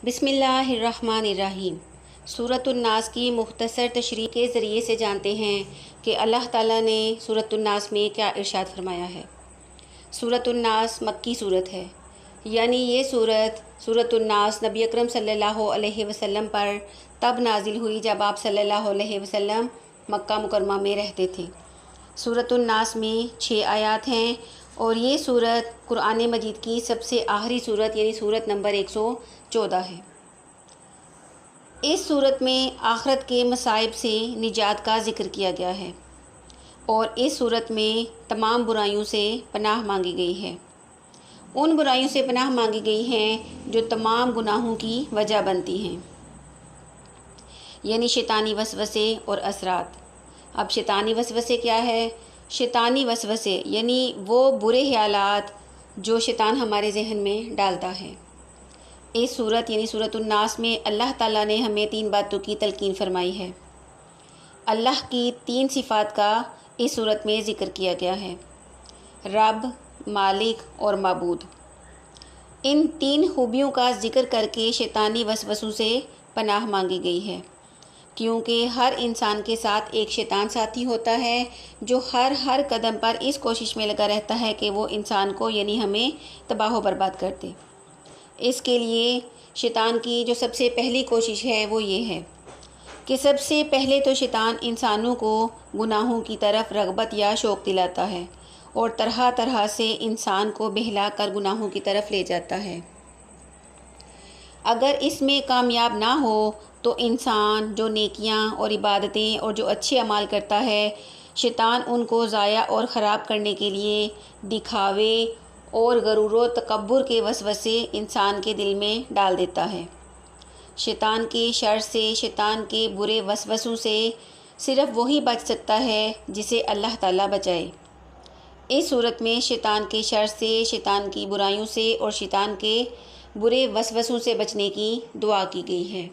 बिस्मिल्लाहिर्रहमानिर्रहीम। सूरतुन्नास की मुख्तसर तशरीह के ज़रिए से जानते हैं कि अल्लाह ताला ने सूरतुन्नास में क्या इरशाद फरमाया है। सूरतुन्नास मक्की सूरत है, यानी ये सूरतुन्नास नबी अकरम सल्लल्लाहु अलैहि वसल्लम पर तब नाजिल हुई जब आप सल्लल्लाहु अलैहि वसल्लम मक्का मुकरमा में रहते थे। सूरतुन्नास में 6 आयात हैं और ये सूरत कुरान मजीद की सबसे आखिरी सूरत यानी सूरत नंबर 114 है। इस सूरत में आखरत के मसाइब से निजात का ज़िक्र किया गया है और इस सूरत में तमाम बुराइयों से पनाह मांगी गई है। उन बुराइयों से पनाह मांगी गई हैं जो तमाम गुनाहों की वजह बनती हैं, यानी शैतानी वसवसे और असरात। अब शैतानी वसवसे क्या है? शैतानी वसवसे यानी वो बुरे ख्यालात जो शैतान हमारे जहन में डालता है। इस सूरत यानी सूरतुन्नास में अल्लाह ताला ने हमें 3 बातों की तलकीन फरमाई है। अल्लाह की 3 सिफ़ात का इस सूरत में ज़िक्र किया गया है, रब, मालिक और माबूद। इन 3 खूबियों का ज़िक्र करके शैतानी वसवसों से पनाह मांगी गई है, क्योंकि हर इंसान के साथ एक शैतान साथी होता है जो हर कदम पर इस कोशिश में लगा रहता है कि वो इंसान को यानी हमें तबाह बर्बाद कर दे। इसके लिए शैतान की जो सबसे पहली कोशिश है वो ये है कि सबसे पहले तो शैतान इंसानों को गुनाहों की तरफ रग़बत या शौक़ दिलाता है और तरह तरह से इंसान को बहला कर गुनाहों की तरफ ले जाता है। अगर इसमें कामयाब ना हो तो इंसान जो नेकियां और इबादतें और जो अच्छे अमाल करता है, शैतान उनको ज़ाया और ख़राब करने के लिए दिखावे और गरूर व तकब्बुर के वसवसे इंसान के दिल में डाल देता है। शैतान के शर से, शैतान के बुरे वसवसों से सिर्फ़ वही बच सकता है जिसे अल्लाह ताला बचाए। इस सूरत में शैतान के शर से, शैतान की बुराइयों से और शैतान के बुरे वसवसों से बचने की दुआ की गई है।